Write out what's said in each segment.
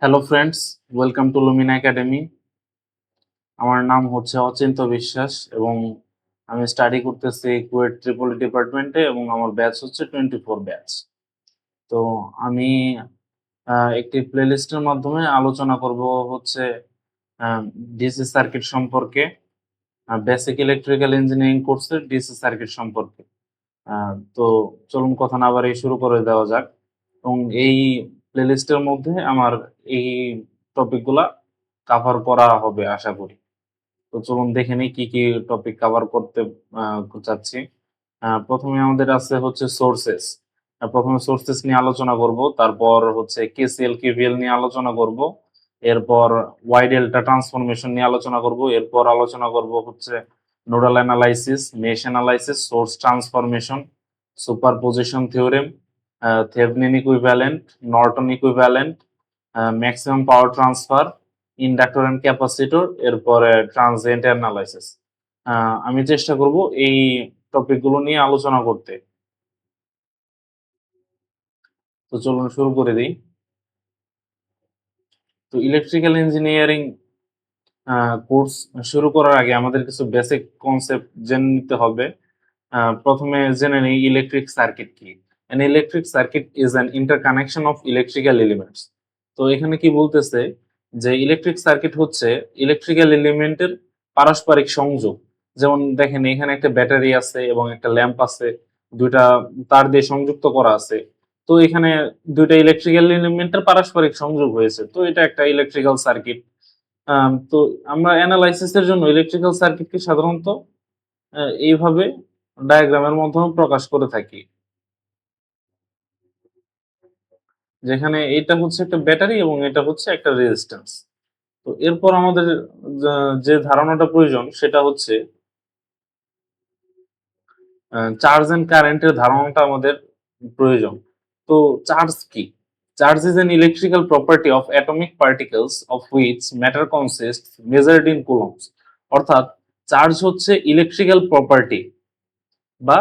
Hello friends, welcome to লুমিনা academy. আমার নাম হচ্ছে অচিন্ত বিশ্বাস এবং আমি স্টাডি করতেছি কুয়েট ট্রিপল ডিপার্টমেন্টে এবং আমার ব্যাচ হচ্ছে 24 ব্যাচ। তো আমি একটি প্লেলিস্টের মাধ্যমে আলোচনা করব হচ্ছে ডিসি সার্কিট সম্পর্কে, বেসিক ইলেকট্রিক্যাল ইঞ্জিনিয়ারিং কোর্সের ডিসি সার্কিট সম্পর্কে। তো চলুন কথা না বাড়িয়ে শুরু করে দেওয়া যাক। এবং এই প্লেলিস্টের মধ্যে আমার এই টপিকগুলা কাভার করা হবে আশা করি। তো চলুন দেখে নিই কি কি টপিক কভার করতে চাচ্ছি। প্রথমে আমাদের আছে হচ্ছে সোর্সেস। প্রথমে সোর্সেস নিয়ে আলোচনা করব, তারপর হচ্ছে কেসিএল কেভিএল নিয়ে আলোচনা করব, এরপর ওয়াই ডেল্টা ট্রান্সফরমেশন নিয়ে আলোচনা করব, এরপর আলোচনা করব হচ্ছে nodal analysis, mesh analysis, source transformation, superposition theorem, Thevenin equivalent, Norton equivalent, maximum power transfer, inductor and capacitor, এরপরে ট্রানজিয়েন্ট অ্যানালাইসিস। আমি চেষ্টা করব এই টপিকগুলো নিয়ে আলোচনা করতে। তো চলুন শুরু করে দিই। তো ইলেকট্রিক্যাল ইঞ্জিনিয়ারিং কোর্স শুরু করার আগে আমাদের কিছু বেসিক কনসেপ্ট জেনে নিতে হবে। প্রথমে জেনে নিই ইলেকট্রিক সার্কিট কি। An electric circuit is an interconnection of electrical elements. তো এখানে কি বলতেছে যে ইলেকট্রিক সার্কিট হচ্ছে ইলেকট্রিক্যাল এলিমেন্টের পারস্পরিক সংযোগ। যেমন দেখেন এখানে একটা ব্যাটারি আছে এবং একটা ল্যাম্প আছে, দুইটা তার দিয়ে সংযুক্ত করা আছে। তো এখানে দুইটা ইলেকট্রিক্যাল এলিমেন্টের পারস্পরিক সংযোগ হয়েছে, তো এটা একটা ইলেকট্রিক্যাল সার্কিট। তো আমরা অ্যানালাইসিসের জন্য ইলেকট্রিক্যাল সার্কিটকে সাধারণত এইভাবে ডায়াগ্রামের মাধ্যমে প্রকাশ করে থাকি, যেখানে এটা হচ্ছে একটা ব্যাটারি এবং এটা হচ্ছে একটা রেজিস্ট্যান্স। তো এরপর আমাদের যে ধারণাটা প্রয়োজন সেটা হচ্ছে চার্জ এন্ড কারেন্টের ধারণাটা আমাদের প্রয়োজন। তো চার্জ কি? Charge is an electrical property of atomic particles of which matter consists measured in coulombs. অর্থাৎ চার্জ হচ্ছে ইলেকট্রিক্যাল প্রপার্টি বা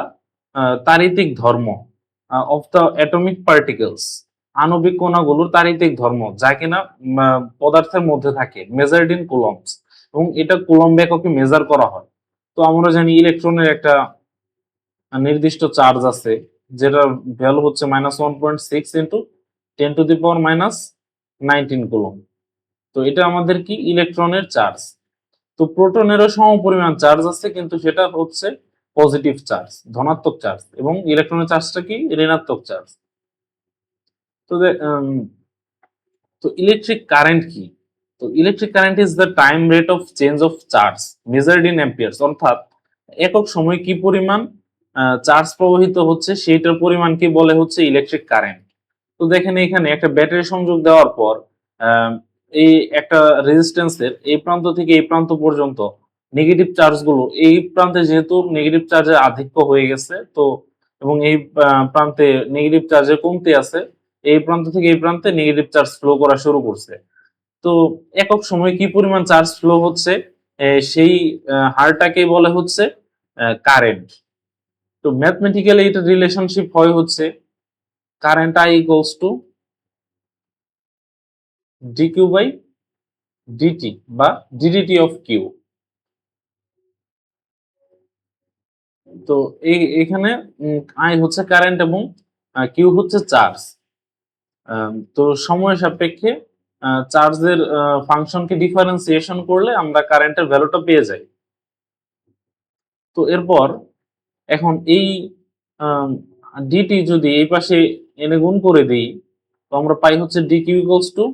তাড়িতিক ধর্ম অফ দ্য অ্যাটমিক পার্টিকেলস, আণবিক কণাগুলোর তাড়িতিক ধর্ম, যা কিনা পদার্থের মধ্যে থাকে, মেজার্ড ইন কুলম্বস, এবং এটা কুলম্ব এককে মেজার করা হয়। তো আমরা জানি ইলেকট্রনের একটা নির্দিষ্ট চার্জ আছে, যেটার ভ্যালু হচ্ছে -1.6 ইন্টু 10⁻⁻19 কুলম্ব। তো এটা আমাদের কি ইলেকট্রনের চার্জ। তো প্রোটনেরও সমপরিমাণ চার্জ আছে, কিন্তু সেটা হচ্ছে পজিটিভ চার্জ, ধনাত্মক চার্জ, এবং ইলেকট্রনের চার্জটা কি ঋণাত্মক চার্জ। তো তো ইলেকট্রিক কারেন্ট কি? তো electric current is the time rate of change of charge measured in amperes. অর্থাৎ একক সময় কি পরিমাণ চার্জ প্রবাহিত হচ্ছে সেইটার পরিমাণকে বলে হচ্ছে ইলেকট্রিক কারেন্ট। তো দেখেন এখানে একটা ব্যাটারি সংযোগ দেওয়ার পর এই একটা রেজিস্ট্যান্সের এই প্রান্ত থেকে এই প্রান্ত পর্যন্ত নেগেটিভ চার্জগুলো এই প্রান্তে যেহেতু নেগেটিভ চার্জের আধিক্য হয়ে গেছে, তো এবং এই প্রান্তে নেগেটিভ চার্জের কমতি আছে, এই প্রান্ত থেকে এই প্রান্তে নেগেটিভ চার্জ ফ্লো করা শুরু করছে। তো একক সময় কি পরিমাণ চার্জ ফ্লো হচ্ছে সেই হারটাকে বলে হচ্ছে কারেন্ট। তো ম্যাথমেটিক্যালি এটা রিলেশনশিপ হয় হচ্ছে current I equals to dq by dt বা ডিডিটি অফ কিউ। তো এখানে আই হচ্ছে কারেন্ট এবং কিউ হচ্ছে চার্জ। তো সময় সাপেক্ষে চার্জের ফাংশনকে ডিফারেন্সিয়েশন করলে আমরা কারেন্টের ভ্যালুটা পেয়ে যাই। তো এরপর এখন এই ডিটি যদি এই পাশে এনে গুণ করে দিই, তো আমরা পাই হচ্ছে ডিকিউ ইকুয়ালস টু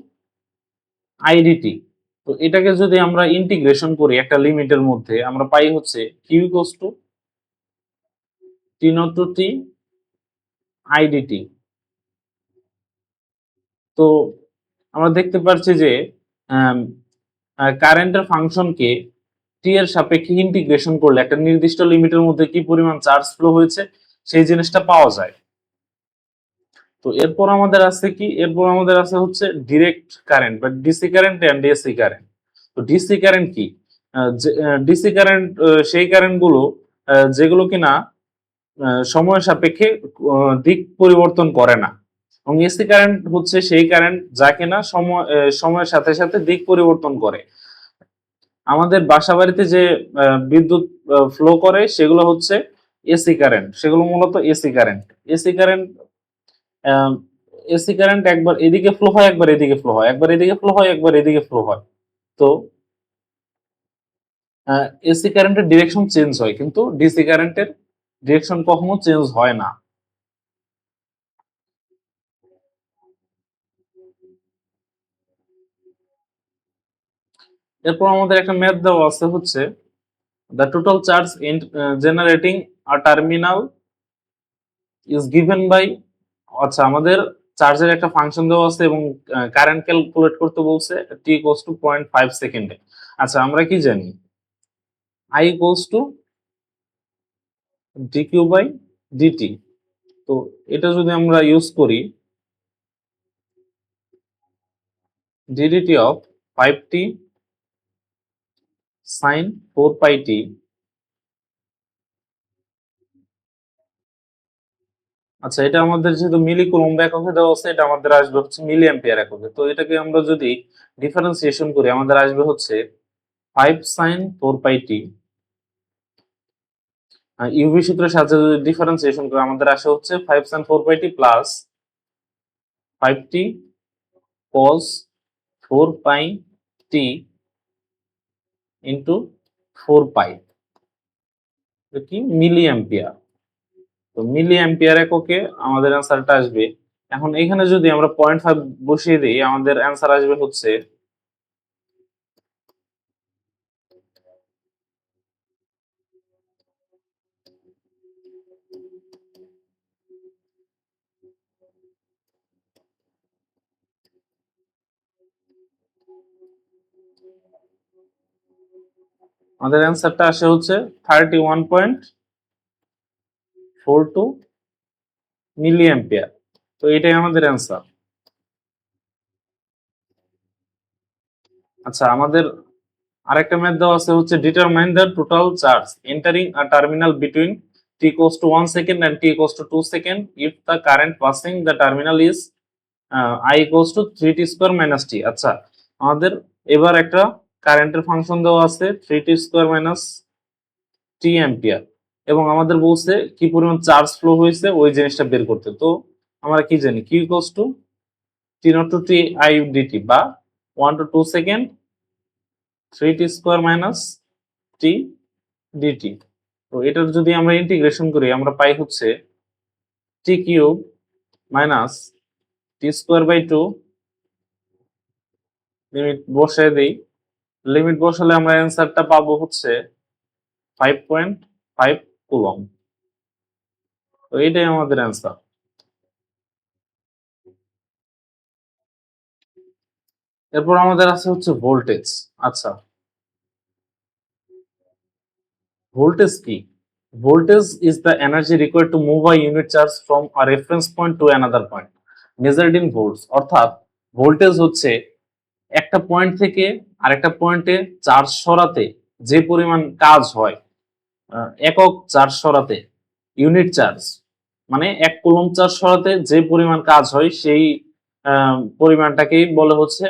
আইডিটি। তো এটাকে যদি আমরা ইন্টিগ্রেশন করি একটা লিমিটের মধ্যে, আমরা পাই হচ্ছে Q equals to T naught to T IDT. তো আমরা দেখতে পাচ্ছি যে কারেন্টের ফাংশনকে টি এর সাপেক্ষে ইন্টিগ্রেশন করলে একটা নির্দিষ্ট লিমিটের মধ্যে কি পরিমাণ চার্জ ফ্লো হয়েছে সেই জিনিসটা পাওয়া যায়। তো এরপর আমাদের আছে কি, এরপর আমাদের আছে হচ্ছে ডিরেক্ট কারেন্ট বা DC current and AC current. তো ডিসি কারেন্ট কি? ডিসি কারেন্ট সেই কারেন্ট গুলো যেগুলো কিনা সময় সাপেক্ষে দিক পরিবর্তন করে না। এবং এসি কারেন্ট হচ্ছে সেই কারেন্ট যা কিনা সময়ের সাথে সাথে দিক পরিবর্তন করে। আমাদের বাসা বাড়িতে যে বিদ্যুৎ ফ্লো করে সেগুলো হচ্ছে এসি কারেন্ট, সেগুলো মূলত AC current. AC current AC current একবার এদিকে ফ্লো হয়, একবার এদিকে ফ্লো হয়, একবার এদিকে ফ্লো হয়, একবার এদিকে ফ্লো হয়। তো এসি কারেন্টের ডিরেকশন চেঞ্জ হয়, কিন্তু ডিসি কারেন্টের ডিরেকশন কখনো চেঞ্জ হয় না। এরপর আমাদের একটা ম্যাথ দেওয়া আছে হচ্ছে the total charge in generating a terminal is given by, আচ্ছা আমাদের চার্জের একটা ফাংশন দেওয়া আছে এবং কারেন্ট ক্যালকুলেট করতে বলছে t equals to 0.5 সেকেন্ডে। আচ্ছা আমরা কি জানি I equals to dq by dt। তো এটা যদি আমরা ইউজ করি ddt of 5t sin 4 pi t, আচ্ছা এটা আমাদের যেহেতু মিলি কুলম্ব এককে দেওয়া আছে, এটা আমাদের আসবে হচ্ছে মিলি অ্যাম্পিয়ার এককে। তো এটাকে আমরা যদি ডিফারেন্সিয়েশন করি আমাদের আসবে হচ্ছে 5 sin 4 pi t, ইউভি সূত্রের সাহায্যে যদি ডিফারেন্সিয়েশন করি আমাদের আসে হচ্ছে 5 sin 4 pi t plus 5t cos 4 pi t into 4 pi, এটা কি মিলি অ্যাম্পিয়ার। তো মিলি অ্যাম্পিয়ার এককে আমাদের অ্যান্সারটা আসবে। এখন এখানে যদি আমরা 0.5 বসিয়ে দিই আমাদের অ্যান্সার আসবে হচ্ছে আমাদের অ্যান্সারটা আসে হচ্ছে 31.42 মিলি অ্যাম্পিয়ার। তো এটাই আমাদের অ্যান্সার। আচ্ছা আমাদের আরেকটা ম্যাথ দেওয়া আছে হচ্ছে determine the total charge entering a terminal between t equals to 1 second and t equals to 2 second if the current passing the terminal is I equals to 3t square minus t। আচ্ছা আমাদের এবার একটা কারেন্টের function দেওয়া আছে 3t square minus t ampere, এবং আমাদের বলছে কি পরিমাণ চার্জ ফ্লো হয়েছে ওই জিনিসটা বের করতে। তো আমরা কি জানি q equals to t not to t I dt বা 1 to 2 second 3t square minus t dt। তো এটার যদি আমরা ইন্টিগ্রেশন করি আমরা পাই হচ্ছে t cube minus t square by 2, limit বসায় দেই, লিমিট বসালে আমরা অ্যান্সারটা পাবো হচ্ছে 5.5 কুলম্ব। তো এটাই আমাদের অ্যান্সার। এরপর আমাদের আছে হচ্ছে ভোল্টেজ। আচ্ছা ভোল্টেজ কি? Voltage is the energy required to move a unit charge from a reference point to another point measured in volts. অর্থাৎ ভোল্টেজ হচ্ছে একটা পয়েন্ট থেকে আরেকটা পয়েন্টে চার্জ সরাতে যে পরিমাণ কাজ হয়, একক চার্জ সরাতে ইউনিট চার্জ মানে 1 কুলম্ব চার্জ সরাতে যে পরিমাণ কাজ হয় সেই পরিমাণটাকেই বলে হচ্ছে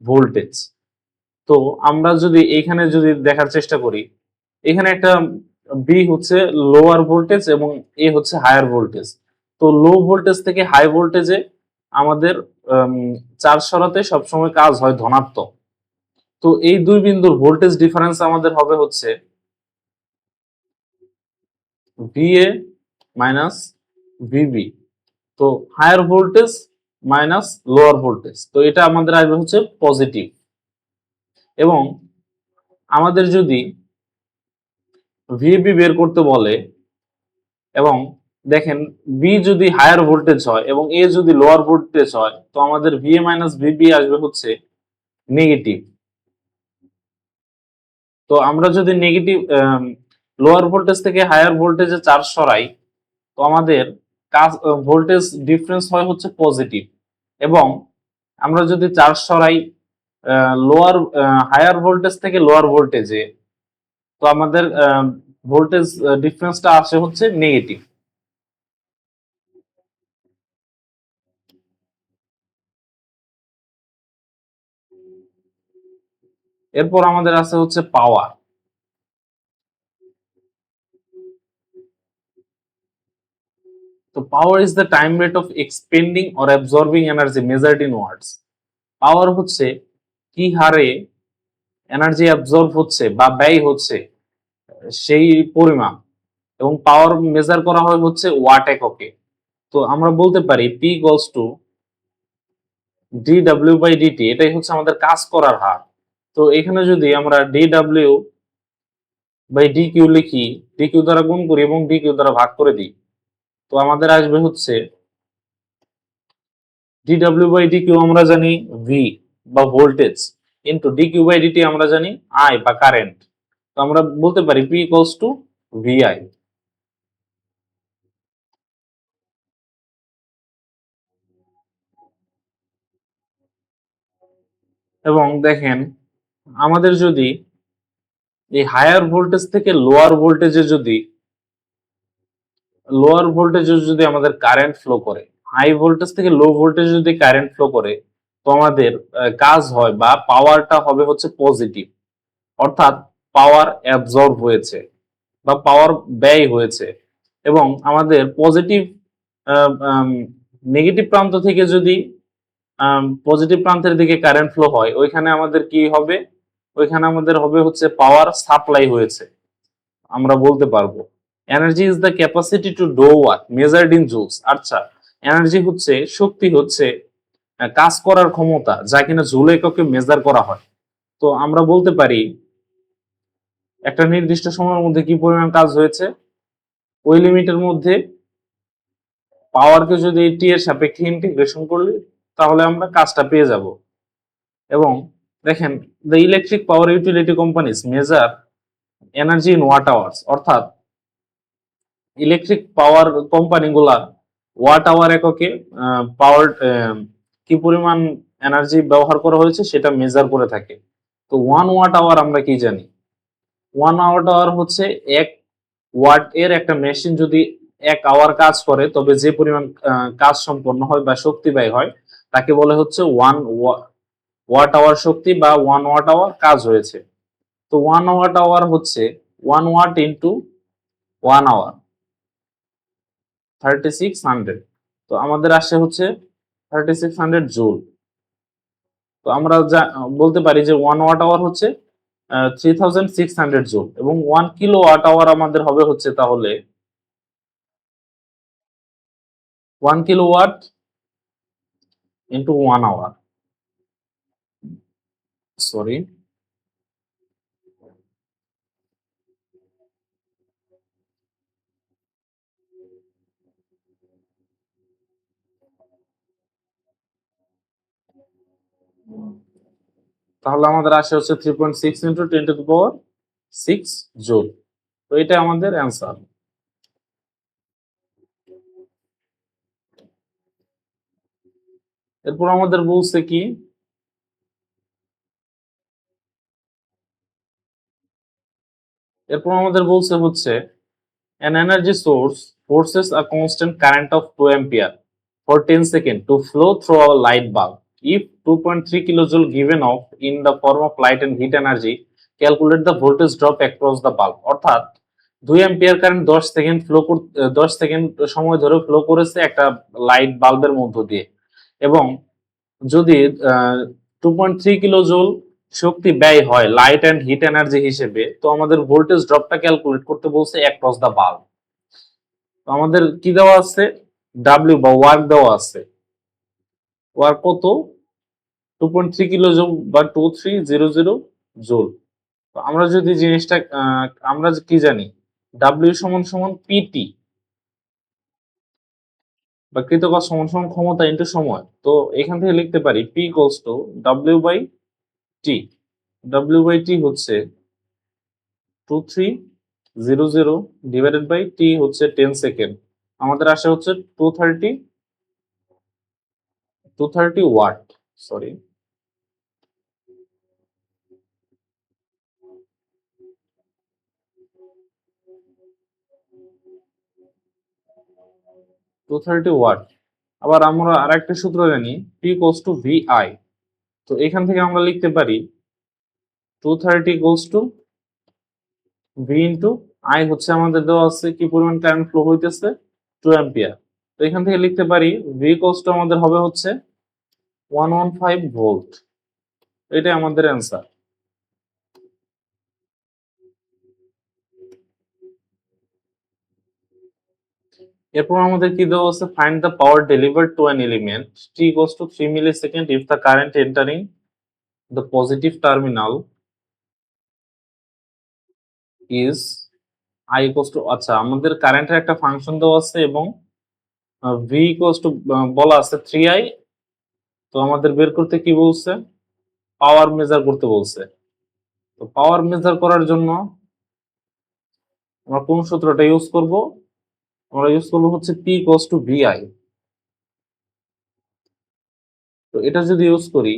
ভোল্টেজ। তো আমরা যদি এইখানে যদি দেখার চেষ্টা করি এখানে একটা বি হচ্ছে লোয়ার ভোল্টেজ এবং এ হচ্ছে হায়ার ভোল্টেজ। তো লো ভোল্টেজ থেকে হাই ভোল্টেজে আমাদের চার্জ সরাতে সবসময় কাজ হয় ধনাত্মক। তো এই দুই বিন্দুর ভোল্টেজ ডিফারেন্স আমাদের হবে হচ্ছে ভিএ মাইনাস ভিবি। তো higher voltage minus lower voltage, তো এটা আমাদের আসবে হচ্ছে পজিটিভ। এবং আমাদের যদি ভিবি বের করতে বলে এবং দেখেন বি যদি হায়ার ভোল্টেজ হয় এবং এ যদি লোয়ার ভোল্টেজ হয় তো আমাদের ভিএ মাইনাস ভিবি আসবে হচ্ছে নেগেটিভ। তো আমরা যদি নেগেটিভ লোয়ার ভোল্টেজ থেকে হায়ার ভোল্টেজে চার্জ সরাই তো আমাদের কাজ ভোল্টেজ ডিফারেন্স হয় হচ্ছে পজিটিভ। এবং আমরা যদি চার্জ সরাই লোয়ার হায়ার ভোল্টেজ থেকে লোয়ার ভোল্টেজে তো আমাদের ভোল্টেজ ডিফারেন্সটা আসে হচ্ছে নেগেটিভ। এরপর আমাদের আছে হচ্ছে পাওয়ার। তো power is the time rate of expending or absorbing energy measured in watts. Power হচ্ছে কি হারে এনার্জি অ্যাবজর্ব হচ্ছে বা ব্যয় হচ্ছে সেই পরিমাণ, এবং পাওয়ার মেজার করা হয় হচ্ছে ওয়াট এককে। তো আমরা বলতে পারি P equals to d W by dt, এটাই হচ্ছে আমাদের কাজ করার হার। তো এখানে যদি আমরা d W by d q লিখি, ডি কিউ দ্বারা গুণ করি এবং ডি কিউ দ্বারা ভাগ করে দিই, তো আমাদের আসবে হচ্ছে d W by d q আমরা জানি ভি বা voltage, into d q by dt আমরা জানি আই বা কারেন্ট। তো আমরা বলতে পারি পি ইকুয়ালস টু ভিআই। এবং দেখেন, আমাদের যদি এই হায়ার ভোল্টেজ থেকে লোয়ার ভোল্টেজে যদি আমাদের কারেন্ট ফ্লো করে, হাই ভোল্টেজ থেকে লো ভোল্টেজে যদি কারেন্ট ফ্লো করে, তো আমাদের কাজ হয় বা পাওয়ারটা হবে হচ্ছে পজিটিভ, অর্থাৎ পাওয়ার অ্যাবজর্ব হয়েছে বা পাওয়ার ব্যয় হয়েছে। এবং আমাদের পজিটিভ নেগেটিভ প্রান্ত থেকে যদি পজিটিভ প্রান্তের দিকে কারেন্ট ফ্লো হয়, ওইখানে আমাদের কি হবে, ওইখানে আমাদের হবে হচ্ছে পাওয়ার সাপ্লাই হয়েছে। আমরা বলতে পারবো energy is the capacity to do work measured in joules. আচ্ছা, এনার্জি হচ্ছে শক্তি, হচ্ছে কাজ করার ক্ষমতা, যা কিনা জুল এককে মেজার করা হয়। তো আমরা বলতে পারি একটা নির্দিষ্ট সময়ের মধ্যে কি পরিমাণ কাজ হয়েছে, ওই লিমিটের মধ্যে পাওয়ারকে যদি টি এর সাপেক্ষে ইন্টিগ্রেশন করলে তাহলে আমরা কাজটা পেয়ে যাব। এবং দেখেন, the electric power utility companies measure energy in watt hours, অর্থাৎ ইলেকট্রিক পাওয়ার কোম্পানিগুলা ওয়াট আওয়ার এককে পাওয়ার কি পরিমাণ এনার্জি ব্যবহার করা হয়েছে সেটা মেজার করে থাকে। তো 1 ওয়াট আওয়ার আমরা কি জানি, 1 ওয়াট আওয়ার হচ্ছে 1 ওয়াট এর একটা মেশিন যদি 1 আওয়ার কাজ করে, তবে যে পরিমাণ কাজ সম্পন্ন হয় বা শক্তি ব্যয় হয় তাকে বলে হচ্ছে 1 ওয়াট আওয়ার শক্তি বা 1 ওয়াট আওয়ার কাজ হয়েছে। তো 1 ওয়াট আওয়ার হচ্ছে 1 ওয়াট ইন্টু 1 আওয়ার, 3600। তো আমাদের আসে হচ্ছে 3600 জুল। তো আমরা যা বলতে পারি যে 1 ওয়াট আওয়ার হচ্ছে 3600 জুল, এবং 1 কিলো ওয়াট আওয়ার আমাদের হবে হচ্ছে তাহলে 1 কিলোওয়াট ইন্টু 1 আওয়ার, সরি। তাহলে আমাদের আসে হচ্ছে 3.6 ইন্টু 10⁶ জুল। তো এটা আমাদের অ্যান্সার। এরপর আমাদের বলছে কি, এরপর আমাদের বলছে হচ্ছে an energy source forces a constant current of 2 ampere for 10 seconds to flow through a light bulb. If 2.3 kilojoule given off in the form of light and heat energy, calculate the voltage drop across the bulb. অর্থাৎ 2 ampere current 10 second সময় ধরে flow করেছে একটা light বাল্বের মধ্য দিয়ে, এবং যদি 2.3 কিলো জুল শক্তি ব্যয় হয় লাইট অ্যান্ড হিট এনার্জি হিসেবে, তো আমাদের ভোল্টেজ ড্রপটা ক্যালকুলেট করতে বলছে অ্যাক্রস দ্য বাল্ব। তো আমাদের কি দেওয়া আছে, ডাব্লিউ বা ওয়ার্ক দেওয়া আছে। ওয়ার্ক কত, 2.3 কিলো জুল বা 2300 জুল। তো আমরা যদি জিনিসটা আমরা কি জানি, ডাব্লিউ সমান সমান পিটি বা কৃতকাজ সমান সমান ক্ষমতা ইন্টু সময়। তো এখান থেকে লিখতে পারি P equals to W by T. W by T হচ্ছে 2300 ডিভাইডেড বাই টি হচ্ছে 10 সেকেন্ড। আমাদের আসে হচ্ছে 230 watt, sorry. Two thirty watt. আবার আমরা আরেকটা সূত্র জানি, পি ইকুয়ালস টু ভিআই। তো এখান থেকে আমরা লিখতে পারি 230 equals to V into I হচ্ছে আমাদের দেওয়া আছে কি পরিমাণ কারেন্ট ফ্লো হইতেছে 2 অ্যাম্পিয়ার। তো এখান থেকে লিখতে পারি ভি ইকুয়ালস টু আমাদের হবে হচ্ছে 115 ভোল্ট। এটাই আমাদের অ্যান্সার। এরপর আমাদের কি দেওয়া আছে, find the power delivered to an element T equals to 3 millisecond if the current entering the positive terminal is I equals two, আচ্ছা আমাদের কারেন্টের একটা ফাংশন দেওয়া আছে এবং ভি ইকুয়ালস টু বলা আছে 3i। তো আমাদের বের করতে কি বলছে, পাওয়ার মেজার করতে বলছে। তো পাওয়ার মেজার করার জন্য আমরা কোন সূত্রটা ইউজ করব, আমরা ইউজ করব হচ্ছে পি ইকুয়ালস টু ভিআই। তো এটা যদি ইউজ করি,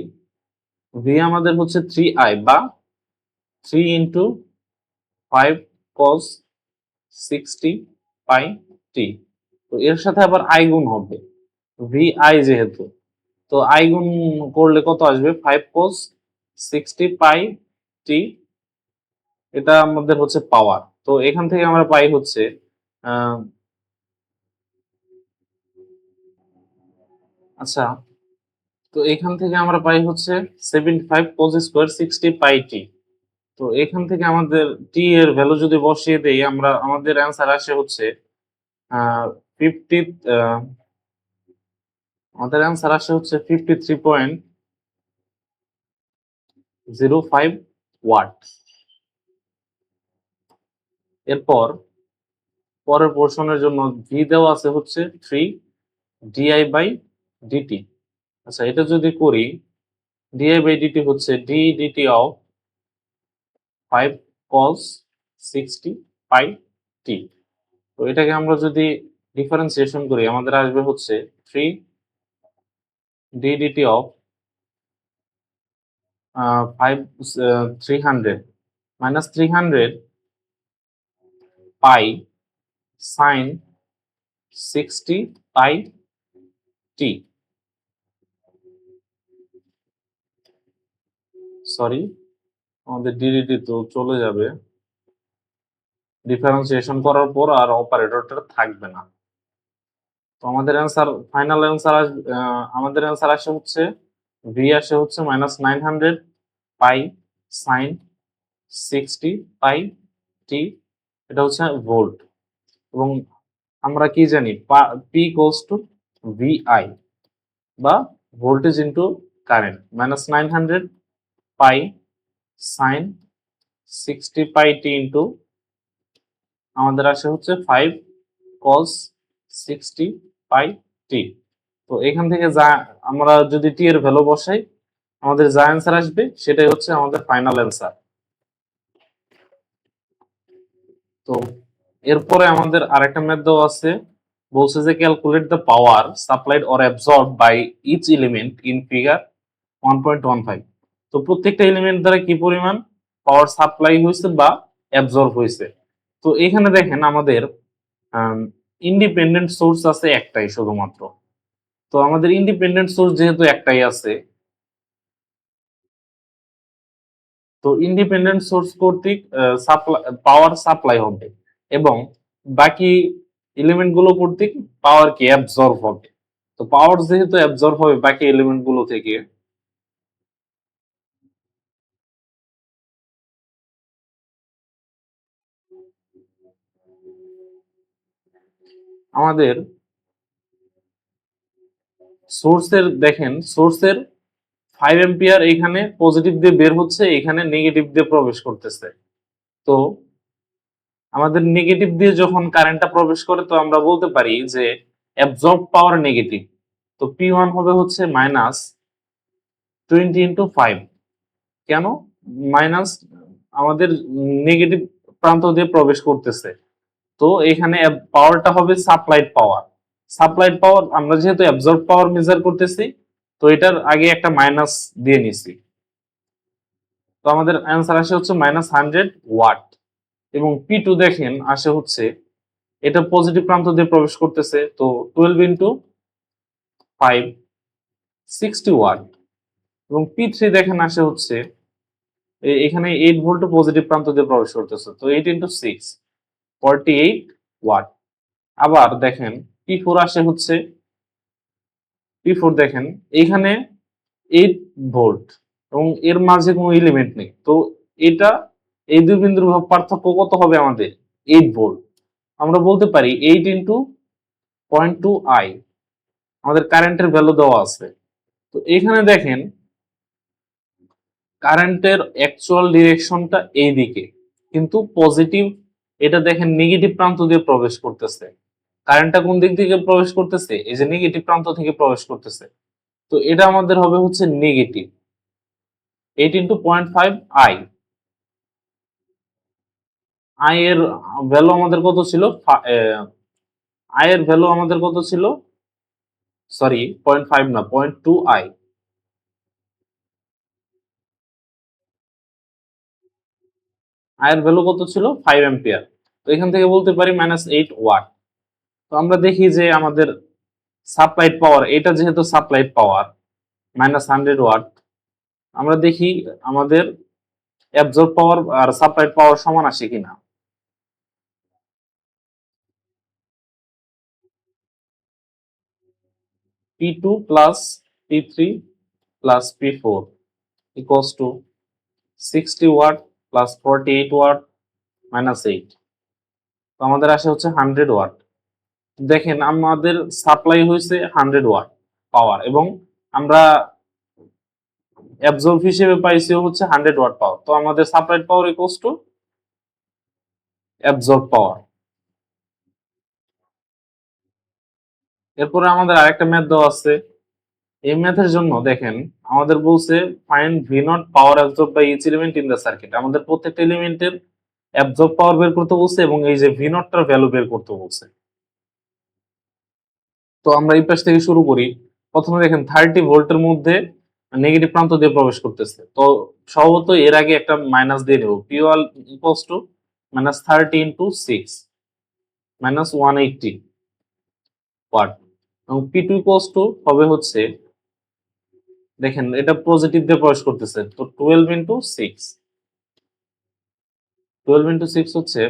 ভি আমাদের হচ্ছে 3i বা 3 ইন্টু 5 cos 60 পাই টি। তো এর সাথে আবার আই গুণ হবে, ভি আই যেহেতু, তো আই গুণ করলে কত আসবে, 5 cos 60 পাই টি। এটা আমাদের হচ্ছে পাওয়ার। তো এখান থেকে আমরা পাই হচ্ছে আচ্ছা, তো এখান থেকে আমরা পাই হচ্ছে 75 cos স্কয়ার 60 পাই টি। তো এখান থেকে আমাদের টি এর ভ্যালু যদি বসিয়ে দেই আমরা, আমাদের অ্যান্সার আসে হচ্ছে 50, আমাদের অ্যান্সার আসে হচ্ছে 53.05 ওয়াট। এরপর পরের পোর্শনের জন্য ভি দেওয়া আছে হচ্ছে 3 ডিআই বাই ডিটি। আচ্ছা এটা যদি করি, ডিআই বাই ডিটি হচ্ছে D dt of 5 cos 60 pi টি। তো এটাকে আমরা যদি ডিফারেন্সিয়েশন করি আমাদের আসবে হচ্ছে 3 d dt of 300 minus 300 pi sine 60 pi t. Sorry, আমাদের ডিডিটি তো চলে যাবে, ডিফারেন্সিয়েশন করার পর আর অপারেটরটা থাকবে না। তো আমাদের অ্যান্সার, ফাইনাল অ্যান্সার আসবে, আমাদের অ্যান্সার আসে হচ্ছে ভি আসে হচ্ছে মাইনাস 900 পাই সাইন 60 পাই টি। এটা হচ্ছে ভোল্ট। এবং আমরা কি জানি, পি ইকুয়ালস টু ভিআই বা ভোল্টেজ ইনটু কারেন্ট, মাইনাস 900 পাই সাইন 60 পাই টি ইনটু আমাদের আসে হচ্ছে 5 cos 60 পাই টি। তো এখান থেকে যা আমরা যদি টি এর ভ্যালু বসাই আমাদের যা অ্যান্সার আসবে সেটাই হচ্ছে আমাদের ফাইনাল অ্যান্সার। তো এরপরে আমাদের আরেকটা ম্যাথ দেওয়া আছে, বলছে যে calculate the power supplied or absorb by each element in figure 1.15। তো প্রত্যেকটা এলিমেন্ট দ্বারা কি পরিমাণ পাওয়ার সাপ্লাই হয়েছে বা অ্যাবজর্ব হয়েছে। তো এখানে দেখেন আমাদের ইন্ডিপেন্ডেন্ট সোর্স আছে একটাই শুধুমাত্র। তো আমাদের ইন্ডিপেন্ডেন্ট সোর্স যেহেতু একটাই আছে, তো ইন্ডিপেন্ডেন্ট সোর্স কর্তৃক পাওয়ার সাপ্লাই হবে এবং বাকি এলিমেন্ট গুলো কর্তৃক পাওয়ার কি অ্যাবজর্ব হবে। তো পাওয়ার যেহেতু অ্যাবজর্ব হবে বাকি এলিমেন্ট গুলো থেকে, আমাদের সোর্সের দেখেন, সোর্সের 5 এম্পিয়ার এখানে পজিটিভ দিয়ে বের হচ্ছে, এখানে নেগেটিভ দিয়ে প্রবেশ করতেছে। তো আমাদের নেগেটিভ দিয়ে যখন কারেন্টটা প্রবেশ করে তো আমরা বলতে পারি যে অ্যাবজর্ব পাওয়ার নেগেটিভ। তো পি ওয়ান হবে হচ্ছে মাইনাস 20 ইন্টু 5। কেন মাইনাস, আমাদের নেগেটিভ প্রান্ত দিয়ে প্রবেশ করতেছে। তো এখানে পাওয়ারটা হবে সাপ্লাইড পাওয়ার। সাপ্লাইড পাওয়ার আমরা যেহেতু অ্যাবজর্ব পাওয়ার মেজার করতেছি, তো এটার আগে একটা মাইনাস দিয়ে নিছি। তো আমাদের অ্যান্সার আসে হচ্ছে মাইনাস 100 ওয়াট। এবং পি টু দেখেন আসে হচ্ছে, এটা পজিটিভ প্রান্ত দিয়ে প্রবেশ করতেছে, তো 12 ইন্টু 5 60 ওয়াট। এবং পি থ্রি দেখেন আসে হচ্ছে এখানে 8 ভোল্ট পজিটিভ প্রান্ত দিয়ে প্রবেশ করতেছে, তো 8 ইন্টু 6 48 ওয়াট। আবার দেখেন P4 আসে হচ্ছে, P4 দেখেন এখানে 8 ভোল্ট এবং এর মাঝে কোনো এলিমেন্ট নেই, তো এটা এই দুই বিন্দুর পার্থক্য কত হবে আমাদের? 8 ভোল্ট। আমরা বলতে পারি 8 ইন্টু 0.2 আই, আমাদের কারেন্টের ভ্যালু দেওয়া আছে। তো এখানে দেখেন কারেন্টের অ্যাকচুয়াল ডিরেকশনটা এই দিকে, কিন্তু পজিটিভ, এটা দেখেন নেগেটিভ প্রান্ত দিয়ে প্রবেশ করতেছে। কারেন্টটা কোন দিক থেকে প্রবেশ করতেছে? এই যে নেগেটিভ প্রান্ত থেকে প্রবেশ করতেছে, তো এটা আমাদের হবে হচ্ছে নেগেটিভ 8 ইন্টু 0.5 আই। আই এর ভ্যালু আমাদের কত ছিল? আই এর ভ্যালু আমাদের কত ছিল? সরি 0.5 না, 0.2 আই। আই এর ভ্যালু কত ছিল? 5 অ্যাম্পিয়ার। তো এখান থেকে বলতে পারি -8 ওয়াট। তো আমরা দেখি যে আমাদের সাপ্লাইড পাওয়ার, এটা যেহেতু সাপ্লাইড পাওয়ার -100 ওয়াট, আমরা দেখি আমাদের অ্যাবজর্ব পাওয়ার আর সাপ্লাইড পাওয়ার সমান আসে কিনা। P2 plus P3 plus P4 equals to 60 watt plus 48 watt minus 8। তো আমাদের আসে হচ্ছে 100 ওয়াট। দেখেন আমাদের সাপ্লাই হয়েছে 100 ওয়াট পাওয়ার এবং আমরা অ্যাবজর্ব হিসেবে পাইছি হচ্ছে 100 ওয়াট পাওয়ার। তো আমাদের supplied power equals to absorb power. এরপরে আমাদের আরেকটা ম্যাথ দেওয়া আছে। এই ম্যাথের জন্য দেখেন আমাদের বলছে find V not power absorb by each element in the circuit. আমাদের প্রত্যেকটা এলিমেন্টের অ্যাবজর্ব পাওয়ার বের করতে বলছে এবং এই যে ভি নটটার ভ্যালু বের করতে বলছে। তো আমরা এই পাশ থেকে শুরু করি। প্রথমে দেখেন 30 ভোল্টের মধ্যে নেগেটিভ প্রান্ত দিয়ে প্রবেশ করতেছে, তো সম্ভবত এর আগে একটা মাইনাস দিয়ে দেবো। P1 equals to -30 into 6 -180 watt এবং P2 ইকুয়ালস টু হবে হচ্ছে, দেখেন এটা পজিটিভ দিয়ে প্রবেশ করতেছে, তো 12 ইন্টু 6 হচ্ছে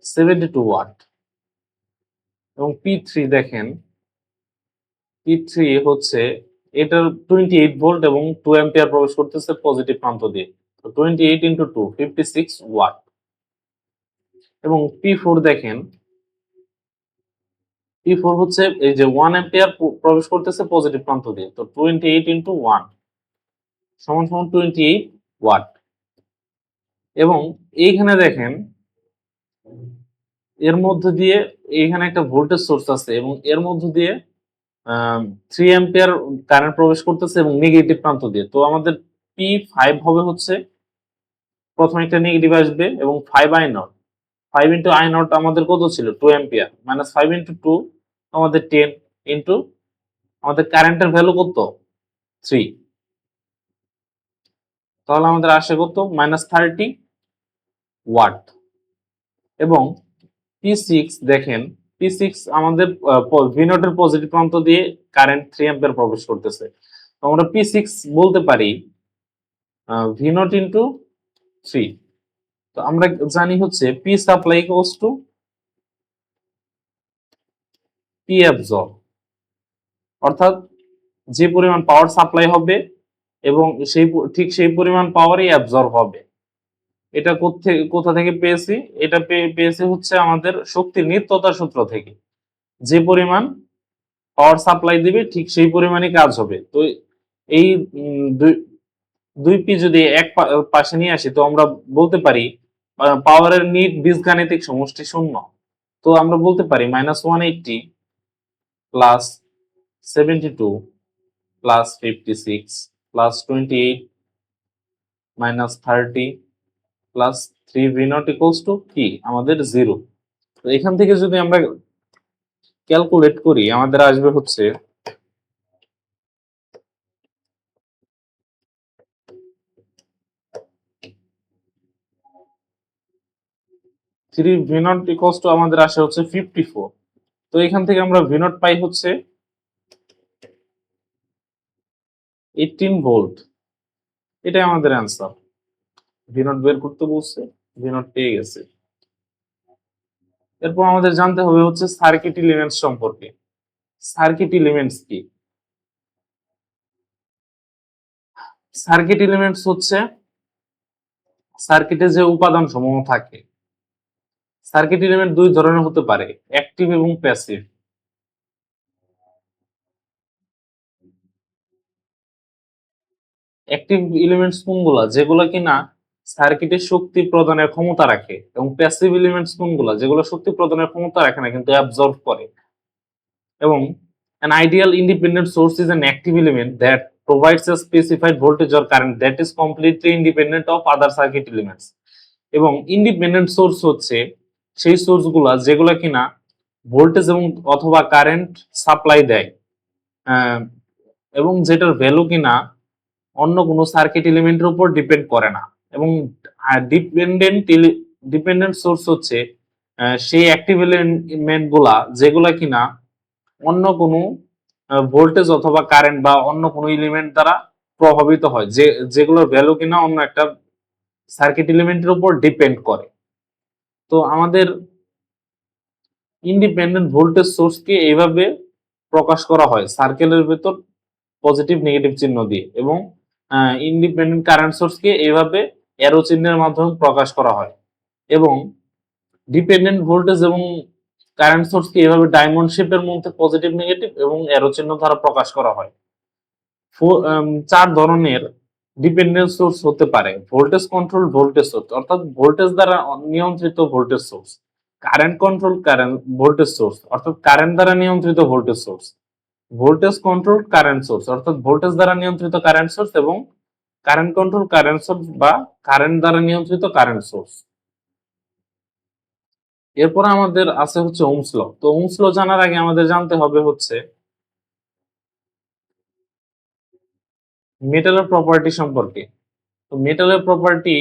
72 ওয়াট এবং P3 দেখেন P3 হচ্ছে এটার 28 ভোল্ট এবং 2 অ্যাম্পিয়ার প্রবেশ করতেছে পজিটিভ প্রান্ত দিয়ে, তো 28 ইন্টু 2 56 ওয়াট এবং P4 দেখেন P4 হচ্ছে এই যে 1 অ্যাম্পিয়ার প্রবেশ করতেছে পজিটিভ প্রান্ত দিয়ে, তো 28 ইন্টু 1 সমান সমান 28 ওয়াট এবং এইখানে দেখেন এর মধ্যে দিয়ে এইখানে একটা ভোল্টেজ সোর্স আছে এবং এর মধ্যে দিয়ে 3 অ্যাম্পিয়ার কারেন্ট প্রবেশ করতেছে এবং নেগেটিভ প্রান্ত দিয়ে। তো আমাদের P5 হবে হচ্ছে, প্রথমে একটা নেগেটিভ আসবে এবং 5 I not, 5 into I not আমাদের কত ছিল? 2 অ্যাম্পিয়ার মাইনাস 5 ইন্টু 2 আমাদের 10 ইন্টু আমাদের কারেন্টের ভ্যালু কত? 3। তাহলে আমাদের আসে কত? -30 ওয়াট এবং P6 দেখেন P6 আমাদের ভি নটের পজিটিভ প্রান্ত দিয়ে কারেন্ট 3 অ্যাম্পিয়ার প্রবেশ করতেছে, তো আমরা P6 বলতে পারি ভি নট ইন্টু 3। তো আমরা জানি হচ্ছে P supply equals to P absorb, অর্থাৎ যে পরিমাণ পাওয়ার সাপ্লাই হবে এবং ঠিক সেই পরিমাণ পাওয়ারই অ্যাবজর্ব হবে। এটা কোথা থেকে পেয়েছি? এটা পেয়েছি হচ্ছে আমাদের শক্তির নিত্যতার সূত্র থেকে। যে পরিমাণ পাওয়ার সাপ্লাই দিবে ঠিক সেই পরিমাণই কাজ হবে। তো এই দুই পি যদি এক পাশে নিয়ে আসি, তো আমরা বলতে পারি পাওয়ারের নিট বীজগাণিতিক সমষ্টি শূন্য। তো আমরা বলতে পারি -180 plus 72 plus 56 plus 28 minus 30 plus 3 V naught equals to কি? আমাদের 0। তো এখান থেকে যদি আমরা ক্যালকুলেট করি আমাদের আসবে হচ্ছে 3 ভি নট ইকুয়ালস টু আমাদের আসে হচ্ছে 54। তো এখান থেকে আমরা ভি নট পাই হচ্ছে 18 ভোল্ট এটাই আমাদের অ্যান্সার। ভি নট বের করতে বলছে, ভি নট পেয়ে গেছে। এরপর আমাদের জানতে হবে হচ্ছে সার্কিট এলিমেন্টস সম্পর্কে। সার্কিট এলিমেন্টস কি? সার্কিট এলিমেন্টস হচ্ছে সার্কিটে যে উপাদান সমূহ থাকে। সার্কিট এলিমেন্ট দুই ধরনের হতে পারে, অ্যাক্টিভ এবং প্যাসিভ। অ্যাক্টিভ এলিমেন্টস কোনগুলা? যেগুলো কিনা সার্কিটে শক্তি প্রদানের ক্ষমতা রাখে। এবং প্যাসিভ এলিমেন্টস কোনগুলা? যেগুলো শক্তি প্রদানের ক্ষমতা রাখে না কিন্তু অ্যাবজর্ব করে। এবং an ideal independent source is an active element that provides a specified voltage or current that is completely independent of other circuit elements. এবং ইন্ডিপেন্ডেন্ট সোর্স হচ্ছে সেই সোর্সগুলা যেগুলো কিনা ভোল্টেজ এবং অথবা কারেন্ট সাপ্লাই দেয়, এবং যেটার ভ্যালু কিনা অন্য কোনো সার্কিট এলিমেন্টের উপর ডিপেন্ড করে না। এবং ডিপেন্ডেন্ট সোর্স হচ্ছে সেই অ্যাক্টিভ এলিমেন্ট গুলা যেগুলা কিনা অন্য কোনো ভোল্টেজ অথবা কারেন্ট বা অন্য কোনো এলিমেন্ট দ্বারা প্রভাবিত হয়, যেগুলোর ভ্যালু কিনা অন্য একটা সার্কিট এলিমেন্টের উপর ডিপেন্ড করে। তো আমাদের ইন্ডিপেন্ডেন্ট ভোল্টেজ সোর্সকে এইভাবে প্রকাশ করা হয় সার্কেলের ভেতর পজিটিভ নেগেটিভ চিহ্ন দিয়ে, এবং ইন্ডিপেন্ডেন্ট কারেন্ট সোর্সকে এইভাবে অ্যারো চিহ্নের মাধ্যমে প্রকাশ করা হয়। এবং ডিপেন্ডেন্ট ভোল্টেজ এবং কারেন্ট সোর্সকে এইভাবে ডায়মন্ড শেপের মধ্যে পজিটিভ নেগেটিভ এবং অ্যারো চিহ্ন দ্বারা প্রকাশ করা হয়। চার ধরনের ডিপেন্ডেন্ট সোর্স হতে পারে: ভোল্টেজ কন্ট্রোল ভোল্টেজ সোর্স অর্থাৎ ভোল্টেজ দ্বারা নিয়ন্ত্রিত voltage source, current control current voltage source অর্থাৎ কারেন্ট দ্বারা নিয়ন্ত্রিত voltage source, voltage control current source অর্থাৎ ভোল্টেজ দ্বারা নিয়ন্ত্রিত কারেন্ট সোর্স, এবং কারেন্ট কন্ট্রোল কারেন্ট সোর্স বা কারেন্ট দ্বারা নিয়ন্ত্রিত কারেন্ট সোর্স। এরপর আমাদের আছে হচ্ছে ওহমস ল। তো ওহমস ল জানার আগে আমাদের জানতে হবে হচ্ছে মেটালের প্রপার্টি সম্পর্কে। তো মেটালের প্রপার্টি,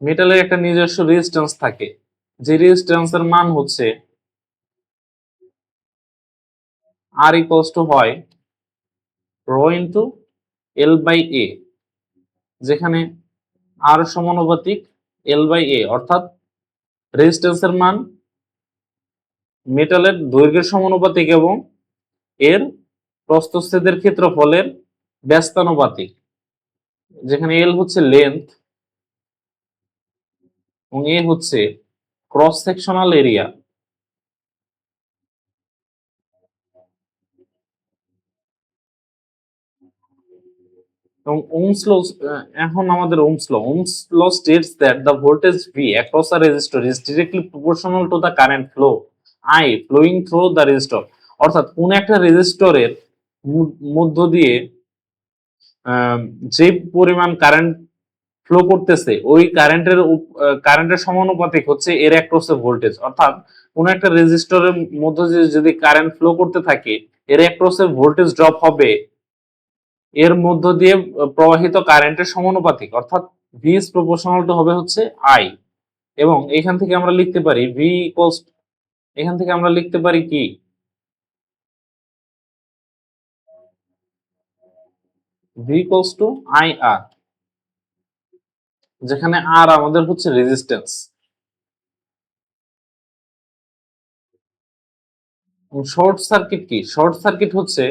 মেটালের একটা নিজস্ব রেজিস্ট্যান্স থাকে, যে রেজিস্ট্যান্সের মান হচ্ছে আর ইকুয়ালস টু হয় রো ইন্টু এল বাই এ, যেখানে আর সমানুপাতিক এল বাই এ, অর্থাৎ রেজিস্ট্যান্সের মান মেটালের দৈর্ঘ্যের সমানুপাতিক এবং এর প্রস্থচ্ছেদের ক্ষেত্রফলের ব্যস্তানুপাতিক, যেখানে এল হচ্ছে লেন্থ এবং এ হচ্ছে ক্রস সেকশনাল এরিয়া। এবং ওহমস ল, এখন আমাদের ohm's law states that the voltage V across a resistor is directly proportional to the current flow I flowing through the resistor. অর্থাৎ কোন একটা রেজিস্টরের মধ্য দিয়ে যে পরিমাণ কারেন্ট ফ্লো করতেছে ওই কারেন্টের সমানুপাতিক হচ্ছে এর অ্যাক্রসে ভোল্টেজ। অর্থাৎ কোন একটা রেজিস্টরের মধ্য দিয়ে যদি কারেন্ট ফ্লো করতে থাকে, এর অ্যাক্রসে ভোল্টেজ ড্রপ হবে এর মধ্য দিয়ে প্রবাহিত কারেন্টের সমানুপাতিক, অর্থাৎ ভি ইজ প্রপোর্শনাল টু হবে হচ্ছে আই। এবং এখান থেকে আমরা লিখতে পারি ভি ইকুয়ালস, এখান থেকে আমরা লিখতে পারি কি ভি ইকুয়ালস টু আই আর, যেখানে আর আমাদের হচ্ছে রেজিস্ট্যান্স। শর্ট সার্কিট কি? শর্ট সার্কিট হচ্ছে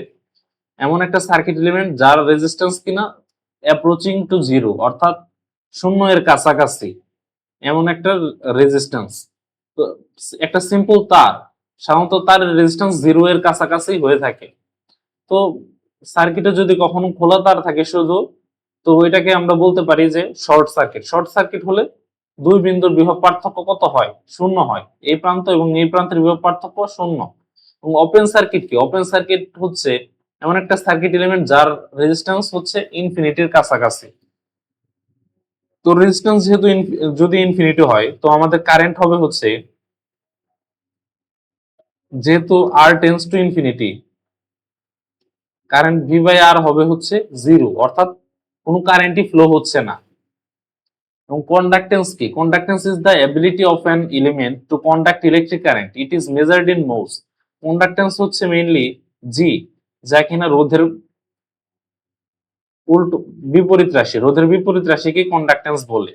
এমন একটা সার্কিট এলিমেন্ট যার রেজিস্ট্যান্স কিনা অ্যাপ্রোচিং টু জিরো, অর্থাৎ শূন্য এর কাছাকাছি, এমন একটা রেজিস্ট্যান্স। তো একটা সিম্পল তার, সাধারণত তার রেজিস্ট্যান্স জিরো এর কাছাকাছি হয়ে থাকে। তো সার্কিটে যদি কখনো খোলা তার থাকে শুধু, তো ওইটাকে আমরা বলতে পারি যে শর্ট সার্কিট। শর্ট সার্কিট হলে দুই বিন্দুর বিভব পার্থক্য কত হয়? শূন্য হয়। এই প্রান্ত এবং এই প্রান্তের বিভব পার্থক্য শূন্য। এবং ওপেন সার্কিট কি? ওপেন সার্কিট হচ্ছে এমন একটা সার্কিট এলিমেন্ট যার রেজিস্ট্যান্স হচ্ছে ইনফিনিটির কাছাকাছি। তো রেজিস্ট্যান্স যেহেতু যদি ইনফিনিটি হয়, তো আমাদের কারেন্ট হবে হচ্ছে, যেহেতু R tends to infinity, current V by R হবে হচ্ছে জিরো, অর্থাৎ কোনো কারেন্টই ফ্লো হচ্ছে না। এবং কন্ডাক্টেন্স কি? Conductance is the ability of an element to conduct electric current. It is measured in mhos. Conductance হচ্ছে মেইনলি জি, যা কিনা রোধের উল্টো বিপরীত রাশি, রোধের বিপরীত রাশিকে কন্ডাক্টেন্স বলে।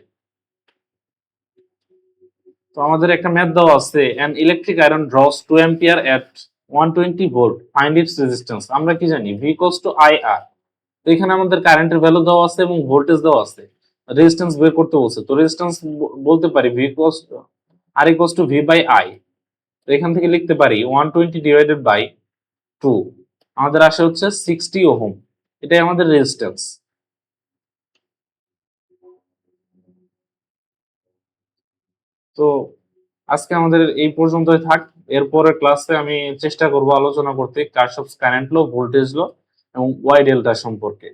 তো আমাদের একটা ম্যাথ দেওয়া আছে, an electric iron draws 2 ampere at 120 volt, find it's resistance. আমরা কি জানি v equals to IR। তো এখানে আমাদের কারেন্টের ভ্যালু দেওয়া আছে এবং ভোল্টেজ দেওয়া আছে, রেজিস্ট্যান্স বের করতে বলছে। তো রেজিস্ট্যান্স বলতে পারি v equals to R equals to V by I। তো এখান থেকে লিখতে পারি 120 ডিভাইডেড বাই 2, আমাদের আসে হচ্ছে 60 ওহম। এটাই আমাদের রেজিস্ট্যান্স। তো আজকে আমাদের এই পর্যন্তই থাক। এরপরের ক্লাসে আমি চেষ্টা করব আলোচনা করতে কারশফস কারেন্ট ল, ভোল্টেজ ল এবং ওয়াই ডেল্টা সম্পর্কে।